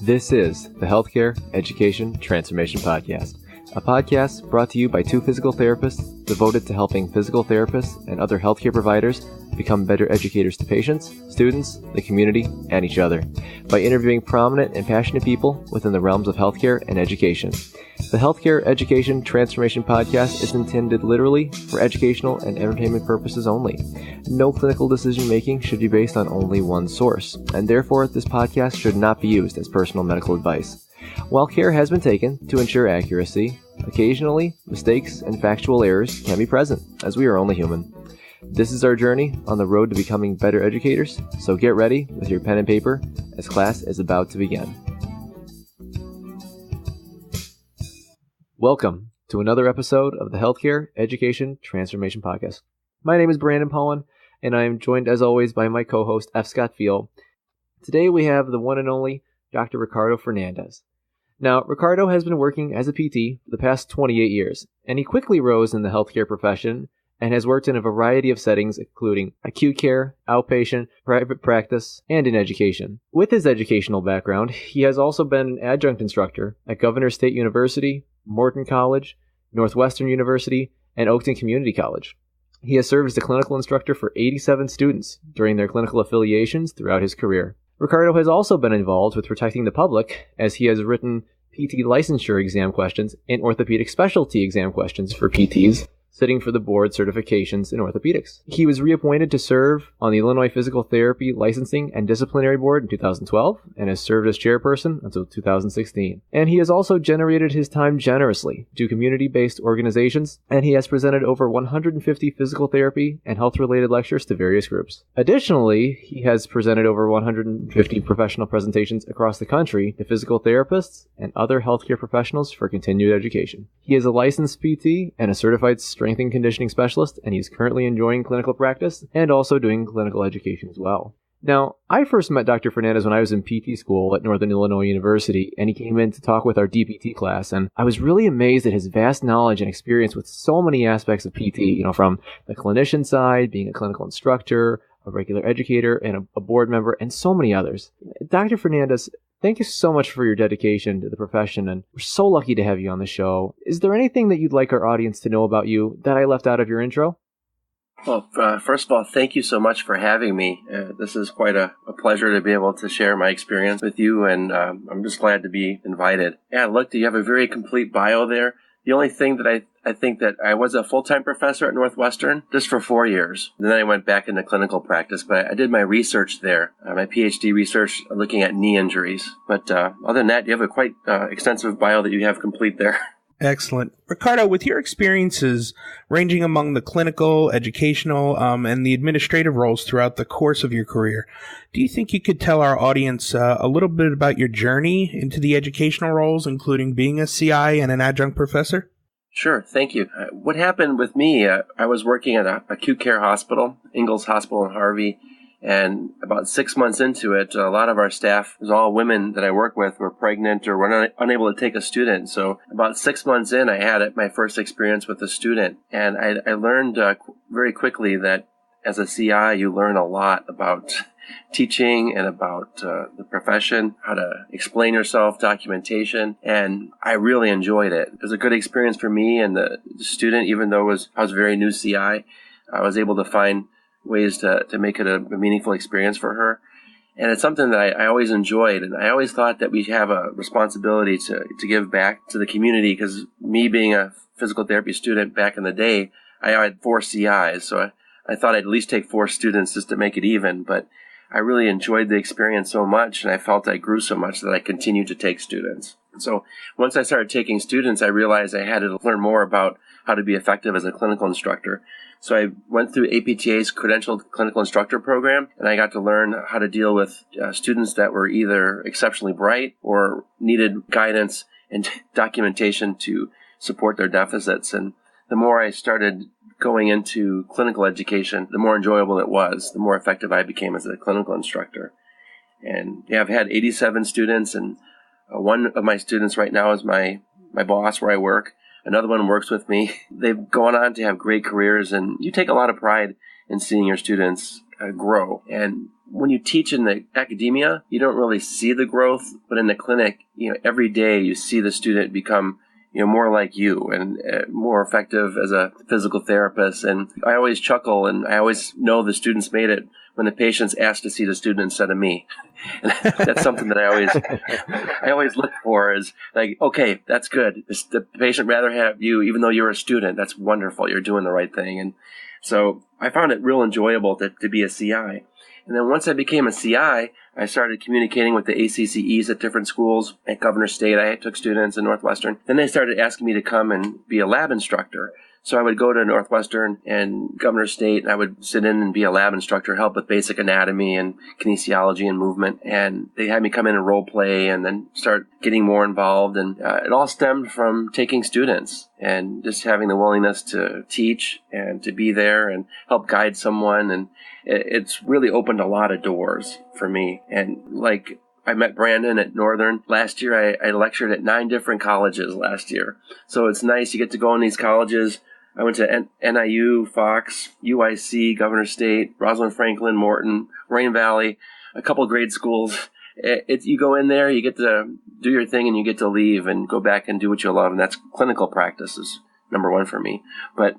This is the Healthcare Education Transformation Podcast, a podcast brought to you by two physical therapists devoted to helping physical therapists and other healthcare providers become better educators to patients, students, the community, and each other by interviewing prominent and passionate people within the realms of healthcare and education. The Healthcare Education Transformation Podcast is intended literally for educational and entertainment purposes only. No clinical decision-making should be based on only one source, and therefore this podcast should not be used as personal medical advice. While care has been taken to ensure accuracy, occasionally mistakes and factual errors can be present, as we are only human. This is our journey on the road to becoming better educators, so get ready with your pen and paper as class is about to begin. Welcome to another episode of the Healthcare Education Transformation Podcast. My name is Brandon Powen, and I am joined as always by my co-host F. Scott Field. Today we have the one and only Dr. Ricardo Fernandez. Now, Ricardo has been working as a PT for the past 28 years, and he quickly rose in the healthcare profession and has worked in a variety of settings, including acute care, outpatient, private practice, and in education. With his educational background, he has also been an adjunct instructor at Governor State University, Morton College, Northwestern University, and Oakton Community College. He has served as a clinical instructor for 87 students during their clinical affiliations throughout his career. Ricardo has also been involved with protecting the public, as he has written PT licensure exam questions and orthopedic specialty exam questions for PTs, sitting for the board certifications in orthopedics. He was reappointed to serve on the Illinois Physical Therapy Licensing and Disciplinary Board in 2012 and has served as chairperson until 2016. And he has also generated his time generously to community-based organizations, and he has presented over 150 physical therapy and health-related lectures to various groups. Additionally, he has presented over 150 professional presentations across the country to physical therapists and other healthcare professionals for continued education. He is a licensed PT and a certified strength and conditioning specialist, and he's currently enjoying clinical practice and also doing clinical education as well. Now, I first met Dr. Fernandez when I was in PT school at Northern Illinois University, and he came in to talk with our DPT class, and I was really amazed at his vast knowledge and experience with so many aspects of PT, from the clinician side, being a clinical instructor, a regular educator, and a board member, and so many others. Dr. Fernandez, thank you so much for your dedication to the profession, and we're so lucky to have you on the show. Is there anything that you'd like our audience to know about you that I left out of your intro? Well, first of all, thank you so much for having me. This is quite a pleasure to be able to share my experience with you, and I'm just glad to be invited. Yeah, look, you have a very complete bio there. The only thing that I think that I was a full-time professor at Northwestern just for 4 years. And then I went back into clinical practice, but I did my research there, my PhD research looking at knee injuries. But other than that, you have a quite extensive bio that you have complete there. Excellent. Ricardo, with your experiences ranging among the clinical, educational, and the administrative roles throughout the course of your career, do you think you could tell our audience a little bit about your journey into the educational roles, including being a CI and an adjunct professor? Sure, thank you. What happened with me, I was working at an acute care hospital, Ingalls Hospital in Harvey, and about 6 months into it, a lot of our staff, it was all women that I work with, were pregnant or were unable to take a student. So about 6 months in, I had my first experience with a student. And I learned very quickly that as a CI, you learn a lot about teaching and about the profession, how to explain yourself, documentation, and I really enjoyed it. It was a good experience for me and the student, even though I was a very new CI. I was able to find ways to make it a meaningful experience for her. And it's something that I always enjoyed. And I always thought that we have a responsibility to give back to the community, because me being a physical therapy student back in the day, I had 4 CIs. So I thought I'd at least take 4 students just to make it even. But I really enjoyed the experience so much, and I felt I grew so much that I continued to take students. So once I started taking students, I realized I had to learn more about how to be effective as a clinical instructor. So I went through APTA's Credentialed Clinical Instructor Program, and I got to learn how to deal with students that were either exceptionally bright or needed guidance and documentation to support their deficits. And the more I started going into clinical education, the more enjoyable it was, the more effective I became as a clinical instructor. And yeah, I've had 87 students, and one of my students right now is my boss where I work. Another one works with me. They've gone on to have great careers, and you take a lot of pride in seeing your students grow. And when you teach in the academia, you don't really see the growth, but in the clinic, every day you see the student become more like you and more effective as a physical therapist. And I always chuckle, and I always know the students made it when the patients ask to see the student instead of me. And that's something that I always look for is like, okay, that's good. The patient rather have you, even though you're a student. That's wonderful. You're doing the right thing. And so I found it real enjoyable to be a CI. And then once I became a CI, I started communicating with the ACCEs at different schools. At Governor State, I took students in Northwestern. Then they started asking me to come and be a lab instructor. So I would go to Northwestern and Governor State, and I would sit in and be a lab instructor, help with basic anatomy and kinesiology and movement. And they had me come in and role play and then start getting more involved. And it all stemmed from taking students and just having the willingness to teach and to be there and help guide someone. And it's really opened a lot of doors for me. And like I met Brandon at Northern. Last year, I lectured at 9 different colleges last year. So it's nice. You get to go in these colleges. I went to NIU, Fox, UIC, Governor State, Rosalind Franklin, Morton, Rain Valley, a couple of grade schools. You go in there, you get to do your thing, and you get to leave and go back and do what you love. And that's clinical practice is number one for me. But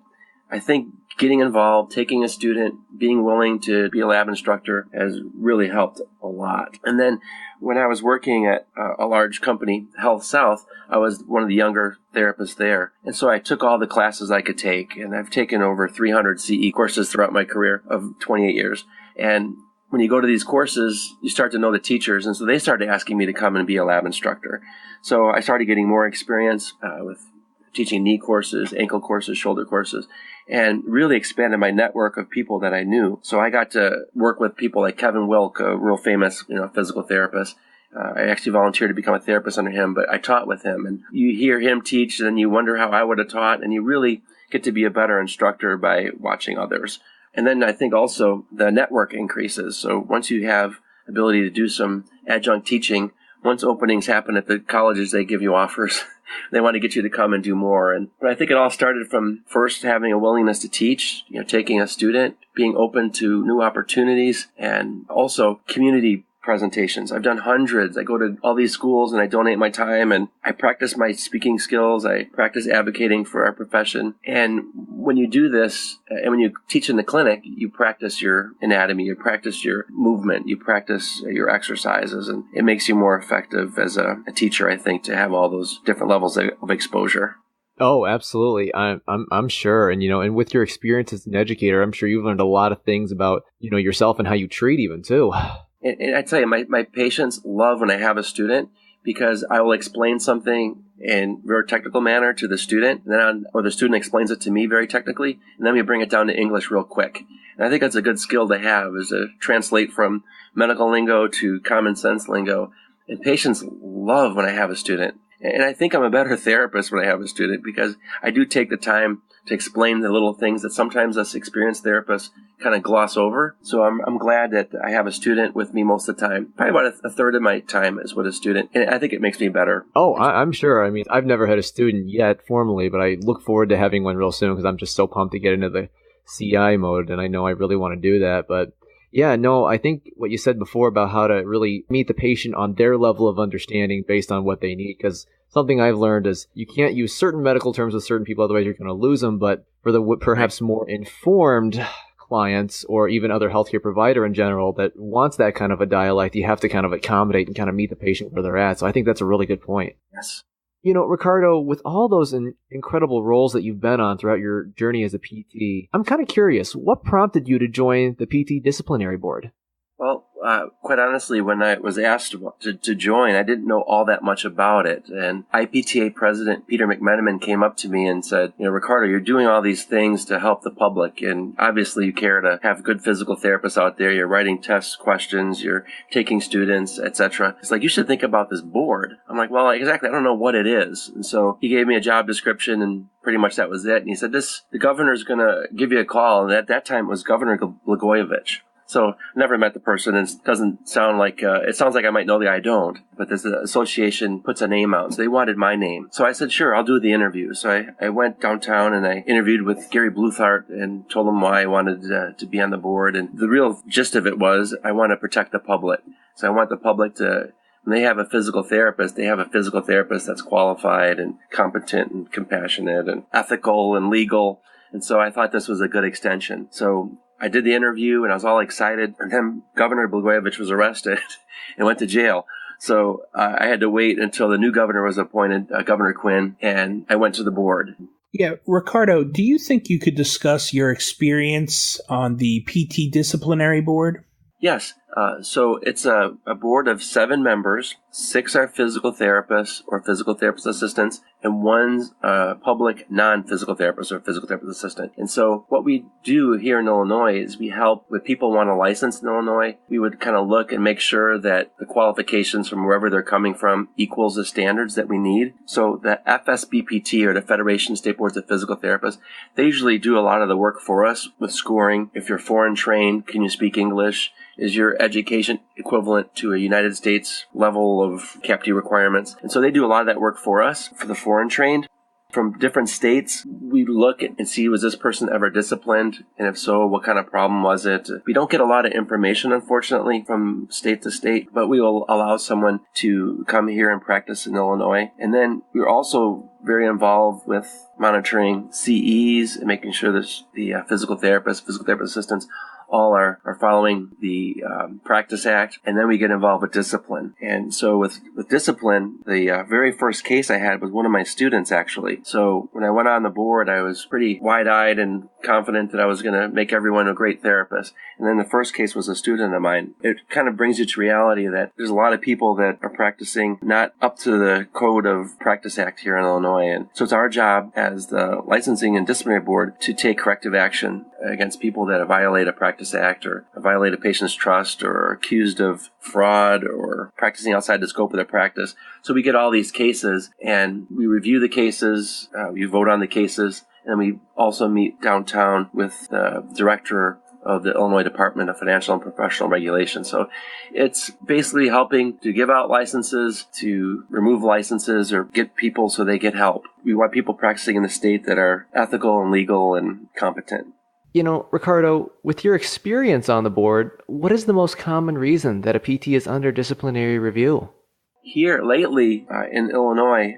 I think getting involved, taking a student, being willing to be a lab instructor has really helped a lot. And then when I was working at a large company, Health South, I was one of the younger therapists there. And so I took all the classes I could take, and I've taken over 300 CE courses throughout my career of 28 years. And when you go to these courses, you start to know the teachers. And so they started asking me to come and be a lab instructor. So I started getting more experience with teaching knee courses, ankle courses, shoulder courses, and really expanded my network of people that I knew. So I got to work with people like Kevin Wilk, a real famous, physical therapist. I actually volunteered to become a therapist under him, but I taught with him. And you hear him teach, and then you wonder how I would have taught, and you really get to be a better instructor by watching others. And then I think also the network increases. So once you have ability to do some adjunct teaching, once openings happen at the colleges, they give you offers. They want to get you to come and do more. But I think it all started from first having a willingness to teach, taking a student, being open to new opportunities, and also community presentations. I've done hundreds. I go to all these schools and I donate my time and I practice my speaking skills. I practice advocating for our profession. And when you do this, and when you teach in the clinic, you practice your anatomy, you practice your movement, you practice your exercises, and it makes you more effective as a teacher, I think, to have all those different levels of exposure. Oh, absolutely. I'm sure. And, and with your experience as an educator, I'm sure you've learned a lot of things about, yourself and how you treat even too. And I tell you, my patients love when I have a student because I will explain something in a very technical manner to the student, or the student explains it to me very technically, and then we bring it down to English real quick. And I think that's a good skill to have, is to translate from medical lingo to common sense lingo. And patients love when I have a student. And I think I'm a better therapist when I have a student because I do take the time to explain the little things that sometimes us experienced therapists kind of gloss over. So I'm glad that I have a student with me most of the time. Probably about a third of my time is with a student. And I think it makes me better. Oh, I'm sure. I mean, I've never had a student yet formally, but I look forward to having one real soon because I'm just so pumped to get into the CI mode. And I know I really want to do that. But yeah, no, I think what you said before about how to really meet the patient on their level of understanding based on what they need, because something I've learned is you can't use certain medical terms with certain people, otherwise you're going to lose them. But for the perhaps more informed clients or even other healthcare provider in general that wants that kind of a dialect, you have to kind of accommodate and kind of meet the patient where they're at. So I think that's a really good point. Yes. Ricardo, with all those incredible roles that you've been on throughout your journey as a PT, I'm kind of curious, what prompted you to join the PT Disciplinary Board? Well, quite honestly, when I was asked to join, I didn't know all that much about it. And IPTA President Peter McMenamin came up to me and said, Ricardo, you're doing all these things to help the public. And obviously you care to have good physical therapists out there. You're writing test questions, you're taking students, etc. It's like, you should think about this board. I'm like, well, exactly. I don't know what it is. And so he gave me a job description and pretty much that was it. And he said, the governor's going to give you a call. And at that time it was Governor Blagojevich. So never met the person, and it doesn't sound like, it sounds like I might know the guy. I don't, but this association puts a name out. So they wanted my name. So I said, sure, I'll do the interview. So I went downtown and I interviewed with Gary Bluthart and told him why I wanted to be on the board. And the real gist of it was I want to protect the public. So I want the public to, when they have a physical therapist, they have a physical therapist that's qualified and competent and compassionate and ethical and legal. And so I thought this was a good extension. So I did the interview and I was all excited. And then Governor Blagojevich was arrested and went to jail. So I had to wait until the new governor was appointed, Governor Quinn, and I went to the board. Yeah, Ricardo, do you think you could discuss your experience on the PT Disciplinary Board? Yes. So it's a board of 7 members. 6 are physical therapists or physical therapist assistants, and 1's public non-physical therapist or physical therapist assistant. And so what we do here in Illinois is we help with people who want a license in Illinois. We would kind of look and make sure that the qualifications from wherever they're coming from equals the standards that we need. So the FSBPT, or the Federation of State Boards of Physical Therapists, they usually do a lot of the work for us with scoring. If you're foreign trained, can you speak English? Is your education equivalent to a United States level of CAPT requirements? And so they do a lot of that work for us, for the foreign trained. From different states, we look and see, was this person ever disciplined? And if so, what kind of problem was it? We don't get a lot of information, unfortunately, from state to state, but we will allow someone to come here and practice in Illinois. And then we're also very involved with monitoring CEs and making sure that the physical therapist assistants all are following the Practice Act, and then we get involved with discipline. And so with discipline, the very first case I had was one of my students, actually. So when I went on the board, I was pretty wide-eyed and confident that I was going to make everyone a great therapist. And then the first case was a student of mine. It kind of brings you to reality that there's a lot of people that are practicing not up to the Code of Practice Act here in Illinois. And so it's our job as the Licensing and Disciplinary Board to take corrective action against people that violate a Practice Act or violate a patient's trust or are accused of fraud or practicing outside the scope of their practice. So we get all these cases and we review the cases, we vote on the cases, and we also meet downtown with the director of the Illinois Department of Financial and Professional Regulation. So it's basically helping to give out licenses, to remove licenses, or get people so they get help. We want people practicing in the state that are ethical and legal and competent. You know, Ricardo, with your experience on the board, what is the most common reason that a PT is under disciplinary review? Here lately in Illinois,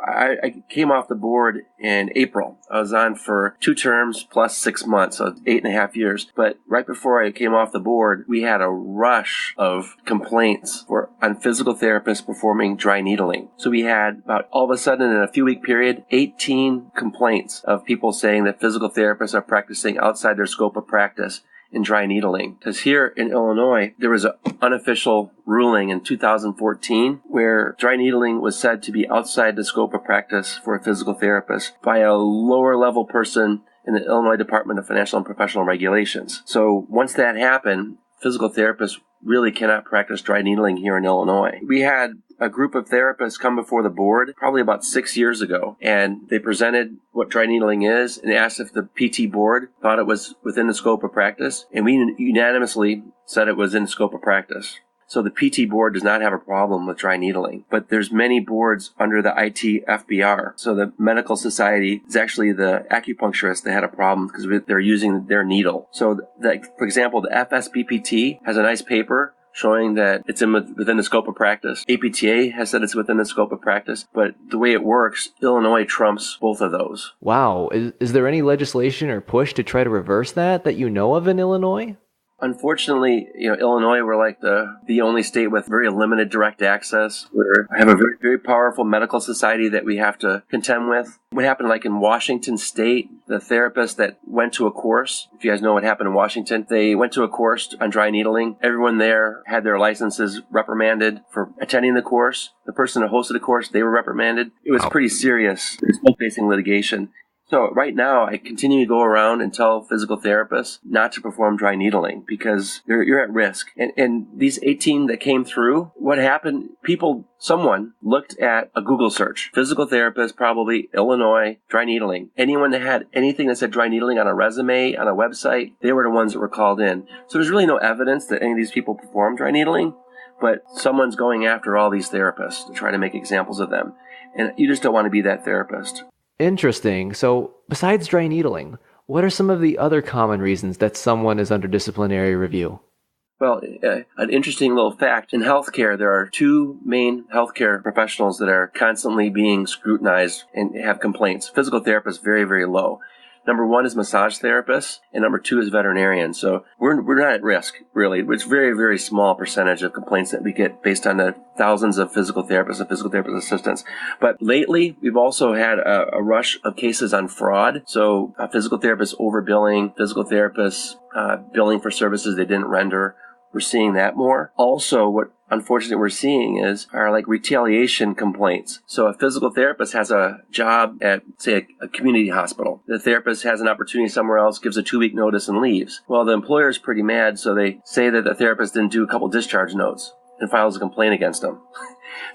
I came off the board in April. I was on for 2 terms plus 6 months, so 8.5 years. But right before I came off the board, we had a rush of complaints on physical therapists performing dry needling. So we had about, all of a sudden in a few-week period, 18 complaints of people saying that physical therapists are practicing outside their scope of practice in dry needling. Because here in Illinois, there was an unofficial ruling in 2014 where dry needling was said to be outside the scope of practice for a physical therapist by a lower level person in the Illinois Department of Financial and Professional Regulations. So once that happened, physical therapists really cannot practice dry needling here in Illinois. We had a group of therapists come before the board probably about 6 years ago, and they presented what dry needling is and asked if the PT board thought it was within the scope of practice, and we unanimously said it was in the scope of practice. So the PT board does not have a problem with dry needling, but there's many boards under the ITFBR. So the medical society is actually the acupuncturist that had a problem because they're using their needle. So for example, the FSBPT has a nice paper showing that it's within the scope of practice. APTA has said it's within the scope of practice, but the way it works, Illinois trumps both of those. Wow. Is there any legislation or push to try to reverse that you know of in Illinois? Unfortunately, Illinois, we're like the only state with very limited direct access. We have a very, very powerful medical society that we have to contend with. What happened like in Washington State, the therapist that went to a course, if you guys know what happened in Washington, they went to a course on dry needling. Everyone there had their licenses reprimanded for attending the course. The person that hosted the course, they were reprimanded. It was pretty serious. They were facing litigation. So right now, I continue to go around and tell physical therapists not to perform dry needling because you're at risk. And these 18 that came through, what happened, someone looked at a Google search. Physical therapist, probably Illinois, dry needling. Anyone that had anything that said dry needling on a resume, on a website, they were the ones that were called in. So there's really no evidence that any of these people perform dry needling, but someone's going after all these therapists to try to make examples of them. And you just don't want to be that therapist. Interesting. So besides dry needling, what are some of the other common reasons that someone is under disciplinary review? Well, an interesting little fact, in healthcare, there are two main healthcare professionals that are constantly being scrutinized and have complaints. Physical therapists, very, very low. Number one is massage therapists, and number two is veterinarians. So we're not at risk, really. It's very, very small percentage of complaints that we get based on the thousands of physical therapists and physical therapist assistants. But lately, we've also had a rush of cases on fraud. So physical therapists overbilling, physical therapists billing for services they didn't render. We're seeing that more. Also, what unfortunately we're seeing are like retaliation complaints. So a physical therapist has a job at, say, a community hospital. The therapist has an opportunity somewhere else, gives a 2-week notice and leaves. Well, the employer's pretty mad, so they say that the therapist didn't do a couple discharge notes and files a complaint against them.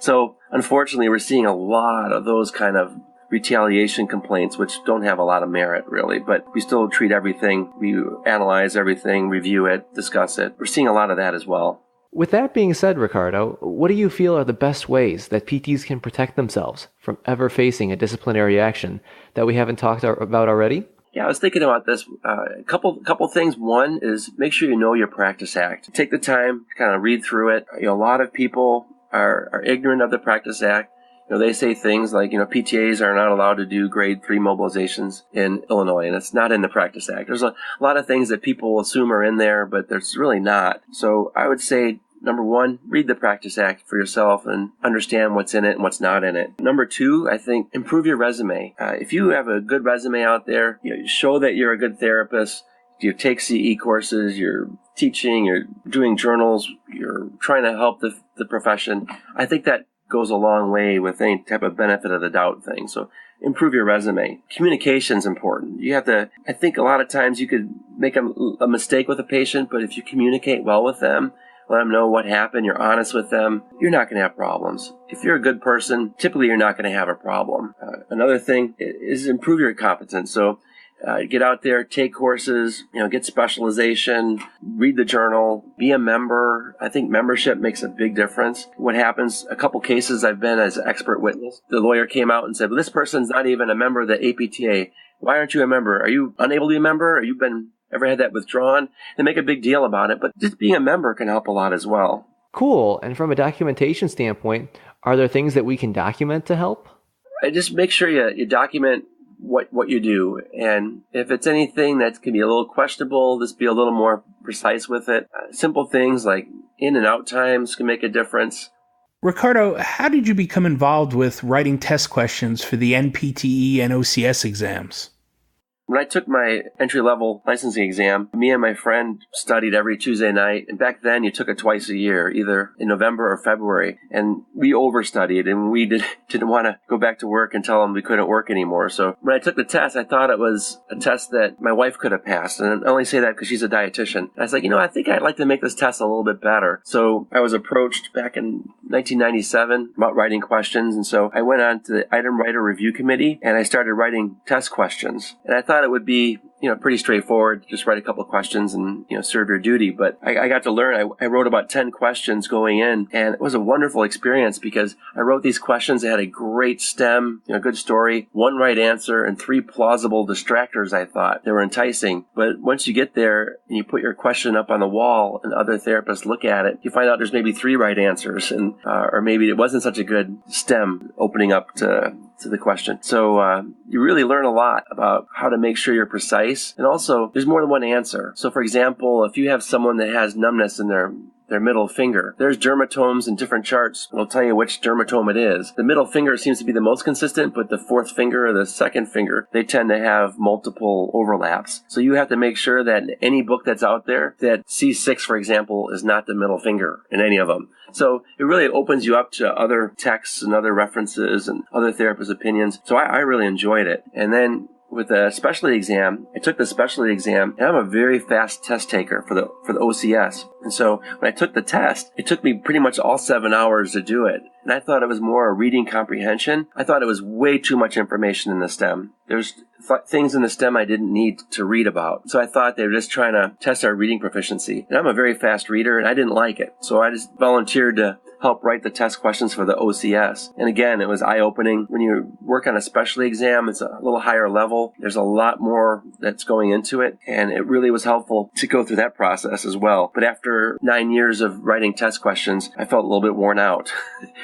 So unfortunately, we're seeing a lot of those kind of retaliation complaints, which don't have a lot of merit, really, but we still treat everything. We analyze everything, review it, discuss it. We're seeing a lot of that as well. With that being said, Ricardo, what do you feel are the best ways that PTs can protect themselves from ever facing a disciplinary action that we haven't talked about already? Yeah, I was thinking about this. A couple things. One is make sure you know your practice act. Take the time to kind of read through it. A lot of people are ignorant of the practice act. They say things like, PTAs are not allowed to do grade 3 mobilizations in Illinois, and it's not in the Practice Act. There's a lot of things that people assume are in there, but there's really not. So I would say, number one, read the Practice Act for yourself and understand what's in it and what's not in it. Number two, I think, improve your resume. If you have a good resume out there, show that you're a good therapist, you take CE courses, you're teaching, you're doing journals, you're trying to help the profession. I think that goes a long way with any type of benefit of the doubt thing. So improve your resume. Communication's important. I think a lot of times you could make a mistake with a patient, but if you communicate well with them, let them know what happened, you're honest with them, you're not going to have problems. If you're a good person, typically you're not going to have a problem. Another thing is improve your competence. So get out there, take courses, get specialization, read the journal, be a member. I think membership makes a big difference. What happens, a couple cases I've been as an expert witness, the lawyer came out and said, well, this person's not even a member of the APTA. Why aren't you a member? Are you unable to be a member? Ever had that withdrawn? They make a big deal about it, but just being a member can help a lot as well. Cool. And from a documentation standpoint, are there things that we can document to help? Just make sure you document what you do. And if it's anything that can be a little questionable, just be a little more precise with it. Simple things like in and out times can make a difference. Ricardo, how did you become involved with writing test questions for the NPTE and OCS exams? When I took my entry-level licensing exam, me and my friend studied every Tuesday night. And back then, you took it twice a year, either in November or February. And we overstudied, and we didn't want to go back to work and tell them we couldn't work anymore. So when I took the test, I thought it was a test that my wife could have passed. And I only say that because she's a dietitian. And I was like, I think I'd like to make this test a little bit better. So I was approached back in 1997 about writing questions. And so I went on to the Item Writer Review Committee, and I started writing test questions. And I thought it would be, pretty straightforward. Just write a couple of questions and, serve your duty. But I got to learn. I wrote about 10 questions going in, and it was a wonderful experience because I wrote these questions that had a great stem, good story, one right answer, and 3 plausible distractors, I thought. They were enticing. But once you get there and you put your question up on the wall and other therapists look at it, you find out there's maybe 3 right answers, and or maybe it wasn't such a good stem opening up to the question. So you really learn a lot about how to make sure you're precise. And also, there's more than one answer. So for example, if you have someone that has numbness in their middle finger, there's dermatomes in different charts. It'll tell you which dermatome it is. The middle finger seems to be the most consistent, but the fourth finger or the second finger, they tend to have multiple overlaps. So you have to make sure that in any book that's out there, that C6, for example, is not the middle finger in any of them. So it really opens you up to other texts and other references and other therapists' opinions. So I really enjoyed it. And then with the specialty exam, I took the specialty exam, and I'm a very fast test taker for the OCS. And so when I took the test, it took me pretty much all 7 hours to do it. And I thought it was more a reading comprehension. I thought it was way too much information in the STEM. There's things in the STEM I didn't need to read about. So I thought they were just trying to test our reading proficiency. And I'm a very fast reader, and I didn't like it. So I just volunteered to help write the test questions for the OCS. And again, it was eye-opening. When you work on a specialty exam, it's a little higher level. There's a lot more that's going into it, and it really was helpful to go through that process as well. But after 9 years of writing test questions, I felt a little bit worn out.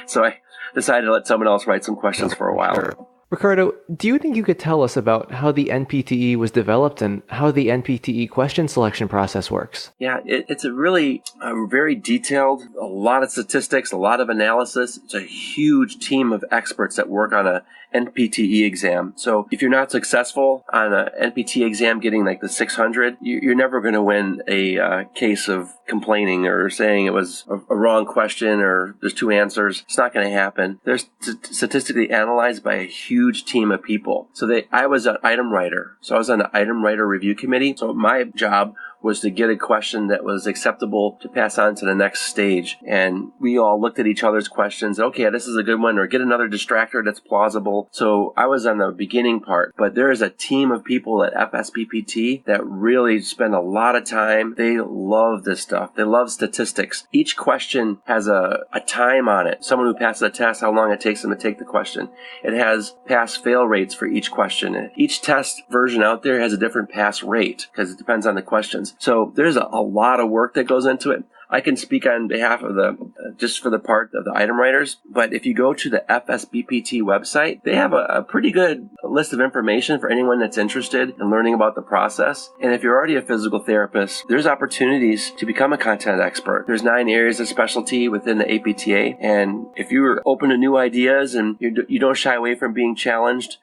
So I decided to let someone else write some questions for a while. Sure. Ricardo, do you think you could tell us about how the NPTE was developed and how the NPTE question selection process works? Yeah, it's a really very detailed, a lot of statistics, a lot of analysis. It's a huge team of experts that work on a NPTE exam. So if you're not successful on an NPTE exam getting like the 600, you're never going to win a case of complaining or saying it was a wrong question or there's two answers. It's not going to happen. They're statistically analyzed by a huge team of people. So I was an item writer. So I was on the item writer review committee. So my job was to get a question that was acceptable to pass on to the next stage. And we all looked at each other's questions. Okay, this is a good one, or get another distractor that's plausible. So I was on the beginning part, but there is a team of people at FSBPT that really spend a lot of time. They love this stuff. They love statistics. Each question has a time on it. Someone who passes a test, how long it takes them to take the question. It has pass-fail rates for each question. Each test version out there has a different pass rate because it depends on the questions. So there's a lot of work that goes into it. I can speak on behalf of just for the part of the item writers, but if you go to the FSBPT website, they have a pretty good list of information for anyone that's interested in learning about the process. And if you're already a physical therapist, there's opportunities to become a content expert. There's 9 areas of specialty within the APTA, and if you're open to new ideas and you don't shy away from being challenged,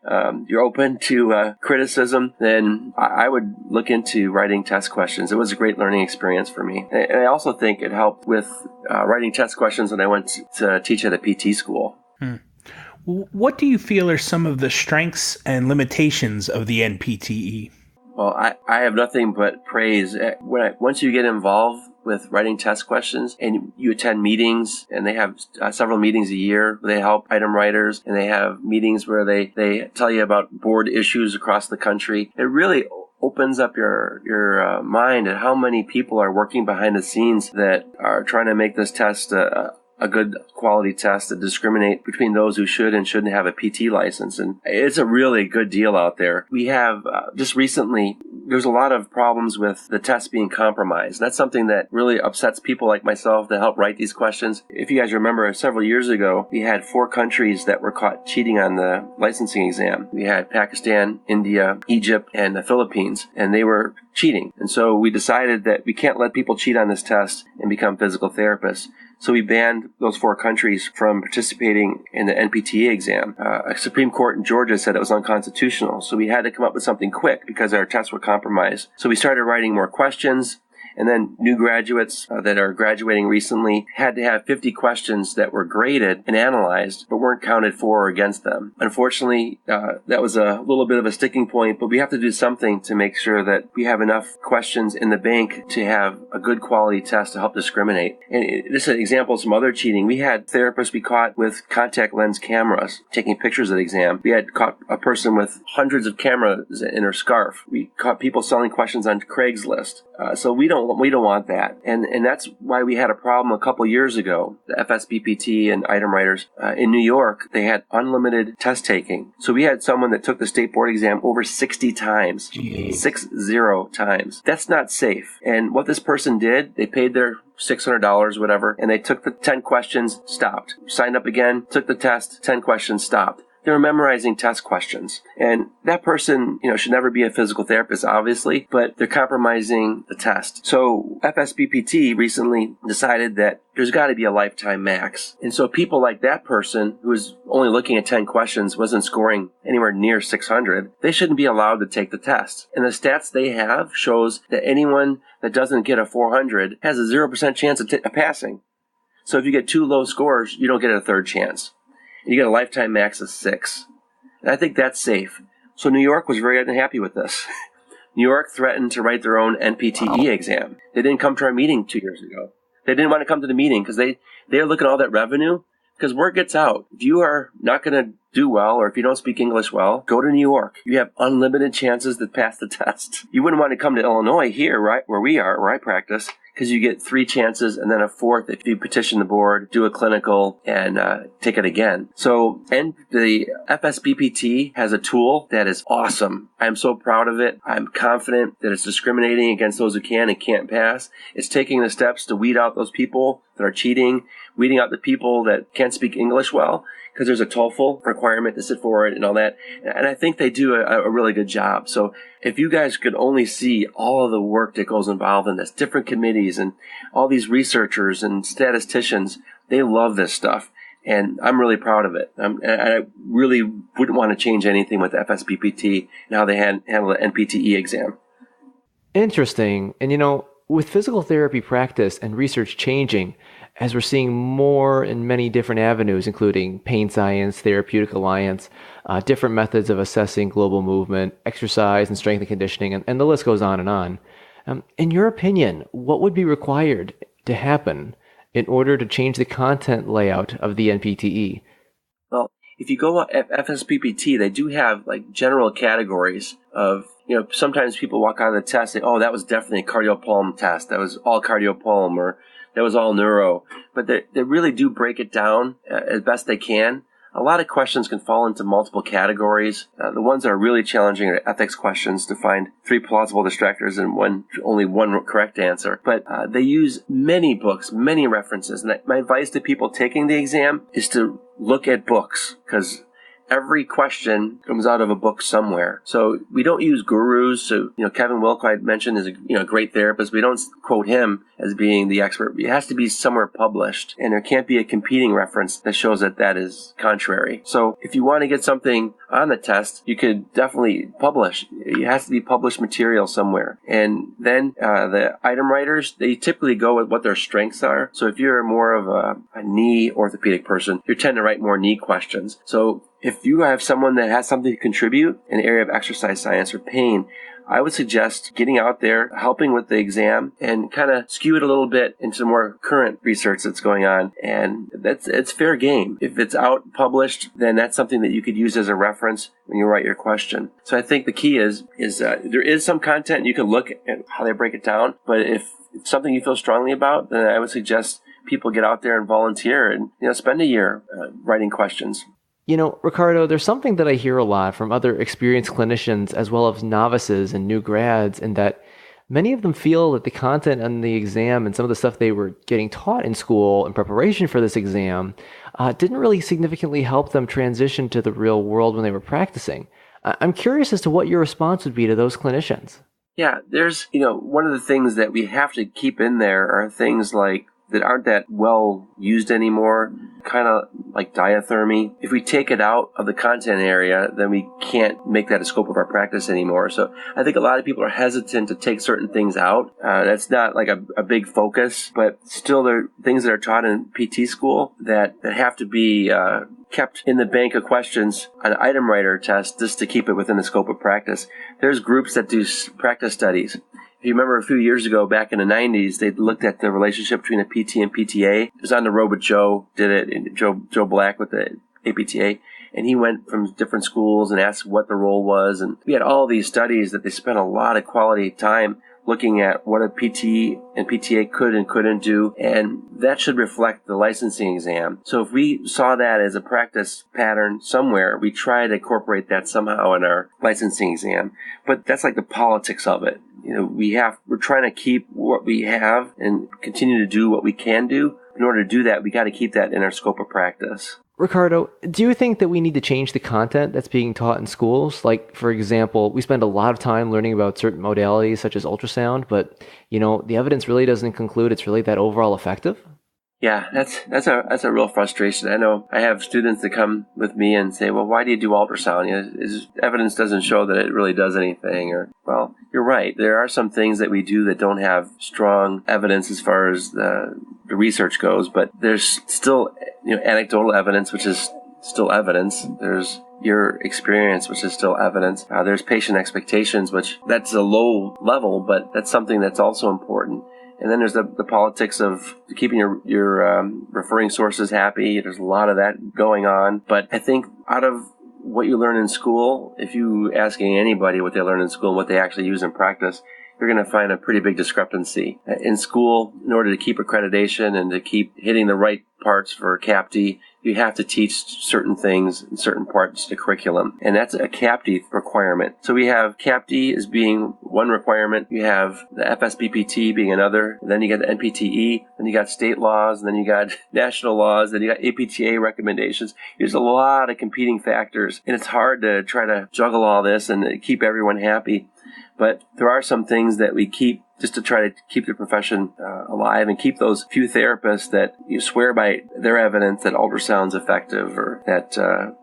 you're open to criticism, then I would look into writing test questions. It was a great learning experience for me. And I also think it helped with writing test questions when I went to teach at a PT school. What do you feel are some of the strengths and limitations of the NPTE? Well, I have nothing but praise. Once you get involved with writing test questions and you attend meetings, and they have several meetings a year where they help item writers, and they have meetings where they tell you about board issues across the country, it really opens up your mind at how many people are working behind the scenes that are trying to make this test a good quality test to discriminate between those who should and shouldn't have a PT license. And it's a really good deal out there. We have just recently, there's a lot of problems with the test being compromised. That's something that really upsets people like myself that help write these questions. If you guys remember, several years ago, we had 4 countries that were caught cheating on the licensing exam. We had Pakistan, India, Egypt, and the Philippines, and they were cheating. And so we decided that we can't let people cheat on this test and become physical therapists. So we banned those 4 countries from participating in the NPTE exam. A Supreme Court in Georgia said it was unconstitutional. So we had to come up with something quick because our tests were compromised. So we started writing more questions. And then new graduates that are graduating recently had to have 50 questions that were graded and analyzed, but weren't counted for or against them. Unfortunately, that was a little bit of a sticking point, but we have to do something to make sure that we have enough questions in the bank to have a good quality test to help discriminate. And this is an example of some other cheating. We had therapists we caught with contact lens cameras taking pictures of the exam. We had caught a person with hundreds of cameras in her scarf. We caught people selling questions on Craigslist. So we don't want that. And that's why we had a problem a couple years ago. The FSBPT and item writers in New York, they had unlimited test taking. So we had someone that took the state board exam over 60 times. Jeez. 60 times. That's not safe. And what this person did, they paid their $600, whatever, and they took the 10 questions, stopped. Signed up again, took the test, 10 questions, stopped. They were memorizing test questions. And that person, should never be a physical therapist, obviously, but they're compromising the test. So FSBPT recently decided that there's got to be a lifetime max. And so people like that person who was only looking at 10 questions, wasn't scoring anywhere near 600, they shouldn't be allowed to take the test. And the stats they have shows that anyone that doesn't get a 400 has a 0% chance of passing. So if you get 2 low scores, you don't get a third chance. You get a lifetime max of 6. And I think that's safe. So New York was very unhappy with this. New York threatened to write their own NPTE exam. They didn't come to our meeting 2 years ago. They didn't want to come to the meeting because they're looking at all that revenue. Because word gets out, if you are not going to do well, or if you don't speak English well, go to New York. You have unlimited chances to pass the test. You wouldn't want to come to Illinois here, right, where I practice, because you get 3 chances and then a 4th if you petition the board, do a clinical, and take it again. So, and the FSBPT has a tool that is awesome. I'm so proud of it. I'm confident that it's discriminating against those who can and can't pass. It's taking the steps to weed out those people that are cheating, weeding out the people that can't speak English well, because there's a TOEFL requirement to sit for it and all that. And I think they do a really good job. So if you guys could only see all of the work that goes involved in this, different committees and all these researchers and statisticians, they love this stuff. And I'm really proud of it. I really wouldn't want to change anything with FSBPT and how they handle the NPTE exam. Interesting. And with physical therapy practice and research changing, as we're seeing more in many different avenues, including pain science, therapeutic alliance, different methods of assessing global movement, exercise and strength and conditioning, and the list goes on and on. In your opinion, what would be required to happen in order to change the content layout of the NPTE? Well, if you go at FSBPT, they do have like general categories of, sometimes people walk out of the test and say, oh, that was definitely a cardiopulm test. That was all cardiopulm, or that was all neuro. But they really do break it down as best they can. A lot of questions can fall into multiple categories. The ones that are really challenging are ethics questions to find 3 plausible distractors and only one correct answer. But they use many books, many references. And my advice to people taking the exam is to look at books, because every question comes out of a book somewhere. So we don't use gurus. So, Kevin Wilk, I mentioned, is a great therapist. We don't quote him as being the expert. It has to be somewhere published, and there can't be a competing reference that shows that is contrary. So if you want to get something on the test, you could definitely publish. It has to be published material somewhere. And then the item writers, they typically go with what their strengths are. So if you're more of a knee orthopedic person, you tend to write more knee questions. So if you have someone that has something to contribute in the area of exercise science or pain, I would suggest getting out there, helping with the exam, and kind of skew it a little bit into more current research that's going on. And it's fair game. If it's out published, then that's something that you could use as a reference when you write your question. So I think the key is there is some content. You can look at how they break it down. But if it's something you feel strongly about, then I would suggest people get out there and volunteer and spend a year writing questions. Ricardo, there's something that I hear a lot from other experienced clinicians as well as novices and new grads, in that many of them feel that the content on the exam and some of the stuff they were getting taught in school in preparation for this exam didn't really significantly help them transition to the real world when they were practicing. I'm curious as to what your response would be to those clinicians. Yeah, there's, one of the things that we have to keep in there are things like that aren't that well used anymore, kind of like diathermy. If we take it out of the content area, then we can't make that a scope of our practice anymore. So I think a lot of people are hesitant to take certain things out. That's not like a big focus, but still there are things that are taught in PT school that have to be kept in the bank of questions on an item writer test just to keep it within the scope of practice. There's groups that do practice studies. If you remember a few years ago, back in the 90s, they looked at the relationship between a PT and PTA. It was on the road with Joe, did it, and Joe Black with the APTA. And he went from different schools and asked what the role was. And we had all these studies that they spent a lot of quality time looking at what a PT and PTA could and couldn't do, and that should reflect the licensing exam. So if we saw that as a practice pattern somewhere, we try to incorporate that somehow in our licensing exam. But that's like the politics of it. We're trying to keep what we have and continue to do what we can do. In order to do that, we got to keep that in our scope of practice. Ricardo, do you think that we need to change the content that's being taught in schools? Like, for example, we spend a lot of time learning about certain modalities such as ultrasound, but, the evidence really doesn't conclude it's really that overall effective? Yeah, that's a real frustration. I know I have students that come with me and say, well, why do you do ultrasound? Evidence doesn't show that it really does anything. Or, well, you're right. There are some things that we do that don't have strong evidence as far as the research goes, but there's still, anecdotal evidence, which is still evidence. There's your experience, which is still evidence. There's patient expectations, which that's a low level, but that's something that's also important. And then there's the politics of keeping your referring sources happy. There's a lot of that going on. But I think out of what you learn in school, if you asking anybody what they learn in school and what they actually use in practice, you're going to find a pretty big discrepancy. In school, in order to keep accreditation and to keep hitting the right parts for CAPTE, you have to teach certain things in certain parts of the curriculum. And that's a CAPTE requirement. So we have CAPTE as being one requirement. You have the FSBPT being another. And then you got the NPTE. Then you got state laws. And then you got national laws. Then you got APTA recommendations. There's a lot of competing factors. And it's hard to try to juggle all this and keep everyone happy. But there are some things that we keep just to try to keep the profession alive and keep those few therapists that you swear by their evidence that ultrasound's effective or that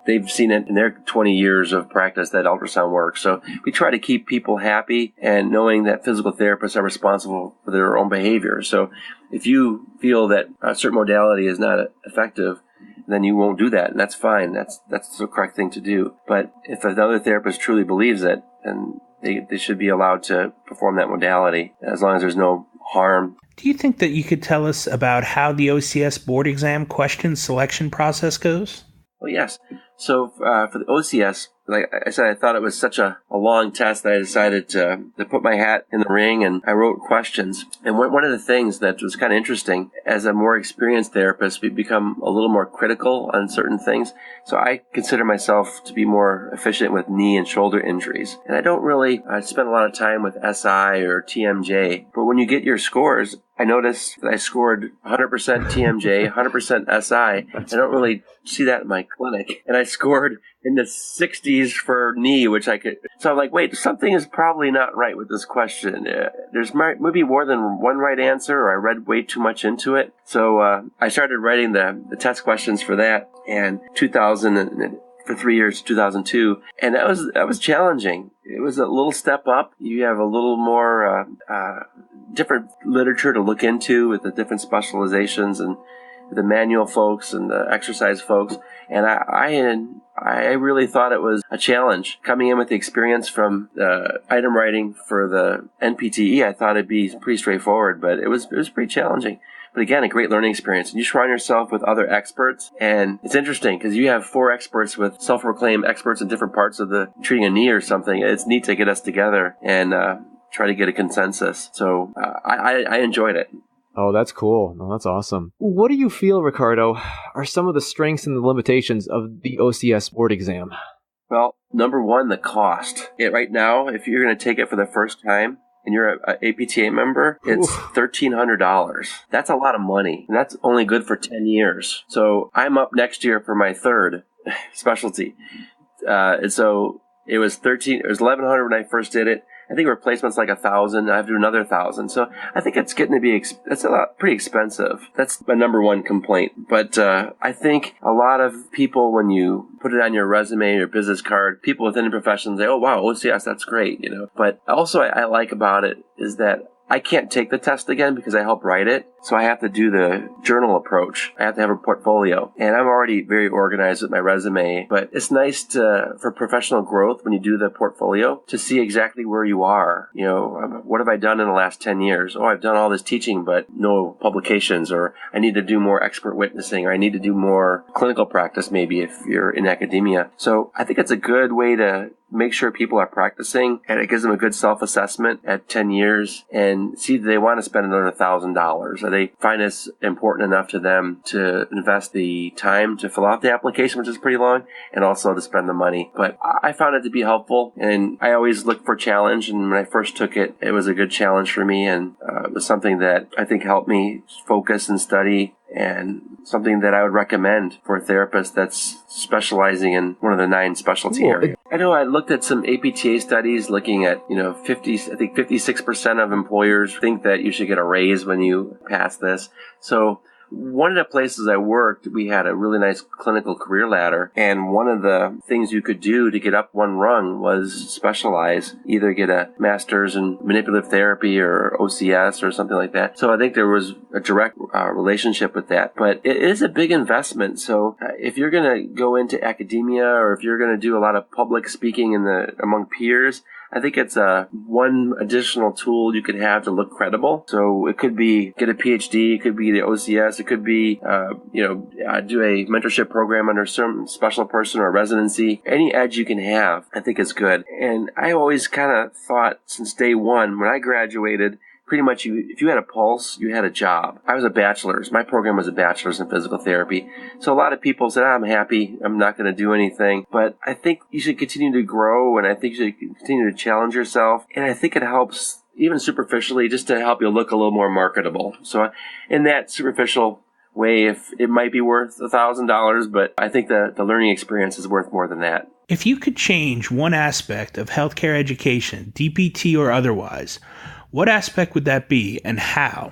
they've seen it in their 20 years of practice that ultrasound works. So we try to keep people happy and knowing that physical therapists are responsible for their own behavior. So if you feel that a certain modality is not effective, then you won't do that, and that's fine. That's the correct thing to do. But if another therapist truly believes it, then they should be allowed to perform that modality as long as there's no harm. Do you think that you could tell us about how the OCS board exam question selection process goes? Well, yes. So for the OCS, like I said, I thought it was such a long test that I decided to put my hat in the ring and I wrote questions. And one of the things that was kind of interesting, as a more experienced therapist, we become a little more critical on certain things. So I consider myself to be more efficient with knee and shoulder injuries. And I don't really spend a lot of time with SI or TMJ. But when you get your scores, I noticed that I scored 100% TMJ, 100% SI. I don't really see that in my clinic. And I scored in the 60s for knee, which I could. So I'm like, wait, something is probably not right with this question. There's maybe more than one right answer, or I read way too much into it. So I started writing the test questions for that, and 2000 for 3 years, 2002, and that was challenging. It was a little step up. You have a little more different literature to look into with the different specializations and the manual folks and the exercise folks. And I really thought it was a challenge. Coming in with the experience from item writing for the NPTE, I thought it'd be pretty straightforward, but it was pretty challenging. But again, a great learning experience. And you surround yourself with other experts. And it's interesting because you have 4 experts with self-proclaimed experts in different parts of the treating a knee or something. It's neat to get us together and try to get a consensus. So I enjoyed it. Oh, that's cool. No, that's awesome. What do you feel, Ricardo, are some of the strengths and the limitations of the OCS board exam? Well, number one, the cost. Right now, if you're going to take it for the first time, and you're an APTA member, it's $1,300. That's a lot of money, and that's only good for 10 years. So I'm up next year for my 3rd specialty. And so it was $1,100 when I first did it. I think replacement's like $1,000. I have to do another $1,000. So I think it's getting to be pretty expensive. That's my number one complaint. But I think a lot of people, when you put it on your resume or business card, people within the profession say, "Oh wow, OCS, that's great," you know. But also, I like about it is that I can't take the test again because I helped write it. So I have to do the journal approach. I have to have a portfolio. And I'm already very organized with my resume. But it's nice for professional growth when you do the portfolio to see exactly where you are. You know, what have I done in the last 10 years? Oh, I've done all this teaching, but no publications. Or I need to do more expert witnessing. Or I need to do more clinical practice maybe if you're in academia. So I think it's a good way to make sure people are practicing, and it gives them a good self-assessment at 10 years and see that they want to spend another $1,000. Or they find this important enough to them to invest the time to fill out the application, which is pretty long, and also to spend the money. But I found it to be helpful, and I always look for challenge, and when I first took it, it was a good challenge for me, and it was something that I think helped me focus and study, and something that I would recommend for a therapist that's specializing in one of the 9 specialty areas. I know I looked at some APTA studies looking at, 56% of employers think that you should get a raise when you pass this. So One of the places I worked, we had a really nice clinical career ladder, and one of the things you could do to get up one rung was specialize, either get a master's in manipulative therapy or OCS or something like that. So I think there was a direct relationship with that, but it is a big investment. So if you're going to go into academia, or if you're going to do a lot of public speaking among peers, I think it's one additional tool you could have to look credible. So it could be get a PhD, it could be the OCS, it could be, do a mentorship program under some special person or residency. Any edge you can have, I think is good. And I always kind of thought since day one, when I graduated, pretty much if you had a pulse, you had a job. I was a bachelor's. My program was a bachelor's in physical therapy. So a lot of people said, I'm happy, I'm not going to do anything. But I think you should continue to grow, and I think you should continue to challenge yourself. And I think it helps, even superficially, just to help you look a little more marketable. So in that superficial way, if it might be worth $1,000, but I think the learning experience is worth more than that. If you could change one aspect of healthcare education, DPT or otherwise, what aspect would that be, and how?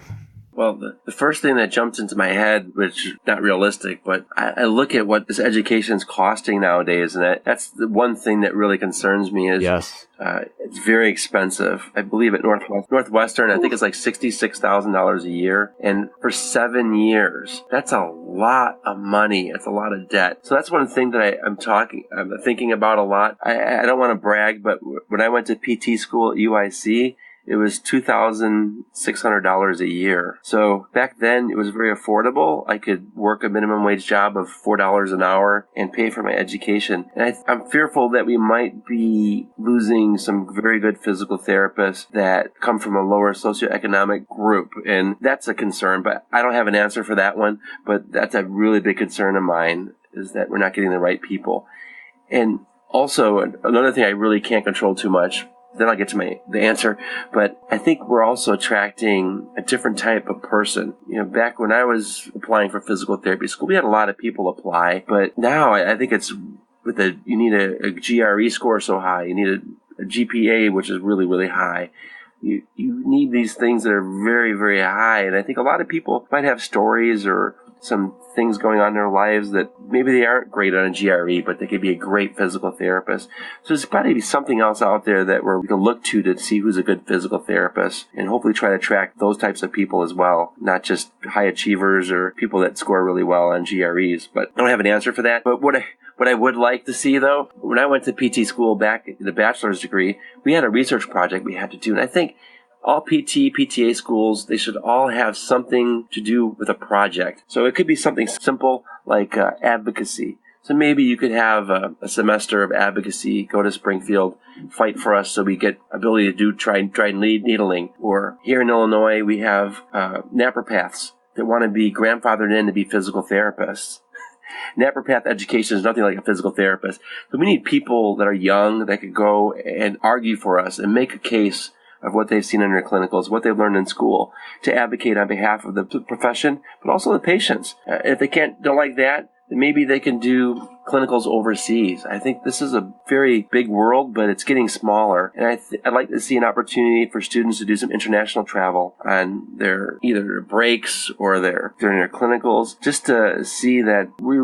Well, the first thing that jumps into my head, which is not realistic, but I look at what this education is costing nowadays, and that's the one thing that really concerns me is yes. It's very expensive. I believe at Northwestern, I think it's like $66,000 a year, and for 7 years, that's a lot of money. It's a lot of debt. So that's one thing that I'm thinking about a lot. I don't want to brag, but when I went to PT school at UIC, it was $2,600 a year. So back then, it was very affordable. I could work a minimum wage job of $4 an hour and pay for my education. And I'm fearful that we might be losing some very good physical therapists that come from a lower socioeconomic group. And that's a concern, but I don't have an answer for that one. But that's a really big concern of mine, is that we're not getting the right people. And also, another thing I really can't control too much, then I'll get to the answer. But I think we're also attracting a different type of person. Back when I was applying for physical therapy school, we had a lot of people apply. But now I think it's you need a GRE score so high. You need a GPA, which is really, really high. You need these things that are very, very high. And I think a lot of people might have stories or some things going on in their lives that maybe they aren't great on a GRE, but they could be a great physical therapist. So there's got to be something else out there that we can look to see who's a good physical therapist, and hopefully try to attract those types of people as well, not just high achievers or people that score really well on GREs. But I don't have an answer for that. But what I would like to see, though, when I went to PT school back in the bachelor's degree, we had a research project we had to do, and I think all PTA schools, they should all have something to do with a project. So it could be something simple like advocacy. So maybe you could have a semester of advocacy, go to Springfield, fight for us so we get ability to try and lead needling. Or here in Illinois, we have naturopaths that want to be grandfathered in to be physical therapists. Naturopath education is nothing like a physical therapist. So we need people that are young that could go and argue for us and make a case of what they've seen in their clinicals, what they've learned in school, to advocate on behalf of the profession, but also the patients. If they don't like that, then maybe they can do clinicals overseas. I think this is a very big world, but it's getting smaller. And I'd like to see an opportunity for students to do some international travel on either their breaks or during their clinicals, just to see that we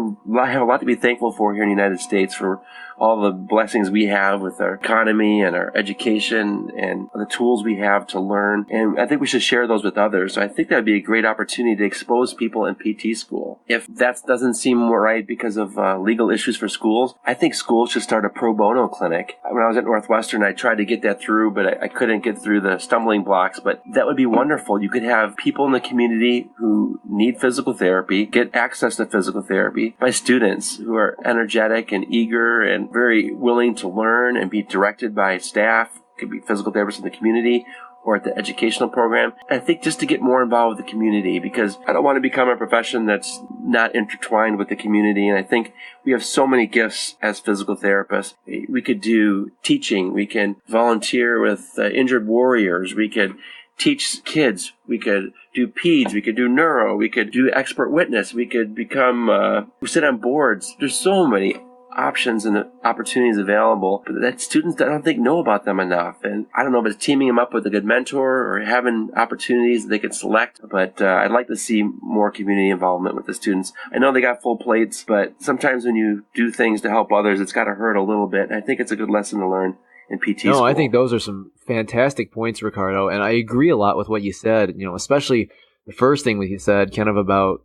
have a lot to be thankful for here in the United States for all the blessings we have with our economy and our education and the tools we have to learn. And I think we should share those with others. So I think that would be a great opportunity to expose people in PT school. If that doesn't seem right because of legal issues for schools, I think schools should start a pro bono clinic. When I was at Northwestern, I tried to get that through, but I couldn't get through the stumbling blocks. But that would be wonderful. You could have people in the community who need physical therapy get access to physical therapy by students who are energetic and eager and very willing to learn and be directed by staff. It could be physical therapists in the community or at the educational program. And I think just to get more involved with the community, because I don't want to become a profession that's not intertwined with the community. And I think we have so many gifts as physical therapists. We could do teaching. We can volunteer with injured warriors. We could teach kids. We could do peds. We could do neuro. We could do expert witness. We could we sit on boards. There's so many options and opportunities available, but that students, I don't think, know about them enough. And I don't know if it's teaming them up with a good mentor or having opportunities that they could select, but I'd like to see more community involvement with the students. I know they got full plates, but sometimes when you do things to help others, it's got to hurt a little bit. I think it's a good lesson to learn in PT school. No, I think those are some fantastic points, Ricardo, and I agree a lot with what you said, especially the first thing that you said, kind of about,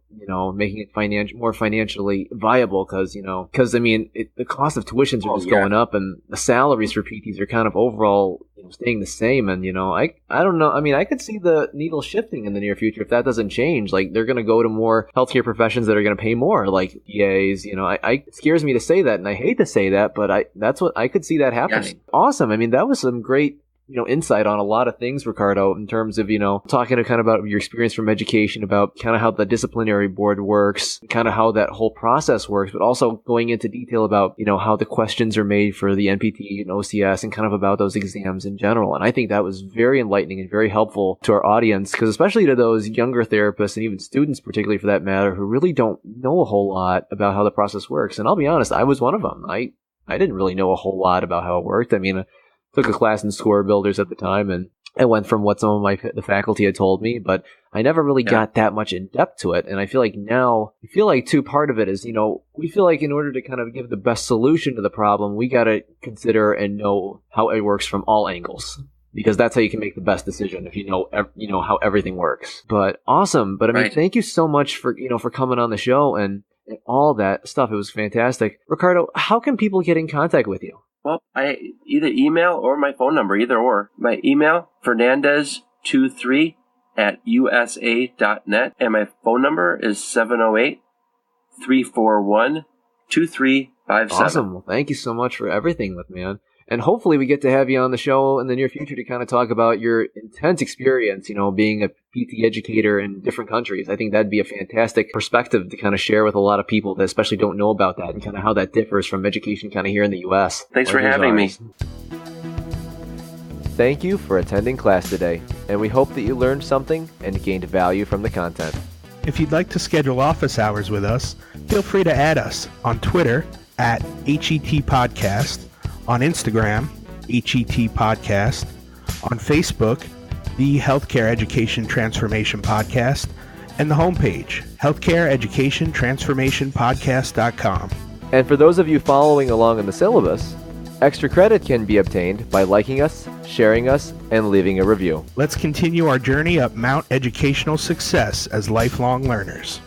making it more financially viable, because the cost of tuitions are just going up, and the salaries for PTs are kind of overall staying the same. And, I don't know. I mean, I could see the needle shifting in the near future if that doesn't change. Like, they're going to go to more healthcare professions that are going to pay more, like PAs. It scares me to say that, and I hate to say that, but that's what I could see that happening. Yes. Awesome. I mean, that was some great insight on a lot of things, Ricardo, in terms of, talking to kind of about your experience from education, about kind of how the disciplinary board works, kind of how that whole process works, but also going into detail about, how the questions are made for the NPTE and OCS and kind of about those exams in general. And I think that was very enlightening and very helpful to our audience, because especially to those younger therapists and even students, particularly for that matter, who really don't know a whole lot about how the process works. And I'll be honest, I was one of them. I didn't really know a whole lot about how it worked. I mean, took a class in score builders at the time, and I went from what some of the faculty had told me, but I never really got that much in depth to it. And I feel like now, part of it is, we feel like in order to kind of give the best solution to the problem, we got to consider and know how it works from all angles, because that's how you can make the best decision, if you know how everything works. But awesome. But I mean, Thank you so much for coming on the show and all that stuff. It was fantastic. Ricardo, how can people get in contact with you? Well, I either email or my phone number, either or. My email, fernandez23@usa.net, and my phone number is 708-341-2357. Awesome. Well, thank you so much for everything, man. And hopefully we get to have you on the show in the near future to kind of talk about your intense experience, being a PT educator in different countries. I think that'd be a fantastic perspective to kind of share with a lot of people that especially don't know about that, and kind of how that differs from education kind of here in the U.S. Thanks for having me. Thank you for attending class today, and we hope that you learned something and gained value from the content. If you'd like to schedule office hours with us, feel free to add us on Twitter at HET Podcast, on Instagram, HET Podcast, on Facebook, the Healthcare Education Transformation Podcast, and the homepage, healthcareeducationtransformationpodcast.com. And for those of you following along in the syllabus, extra credit can be obtained by liking us, sharing us, and leaving a review. Let's continue our journey up Mount Educational Success as lifelong learners.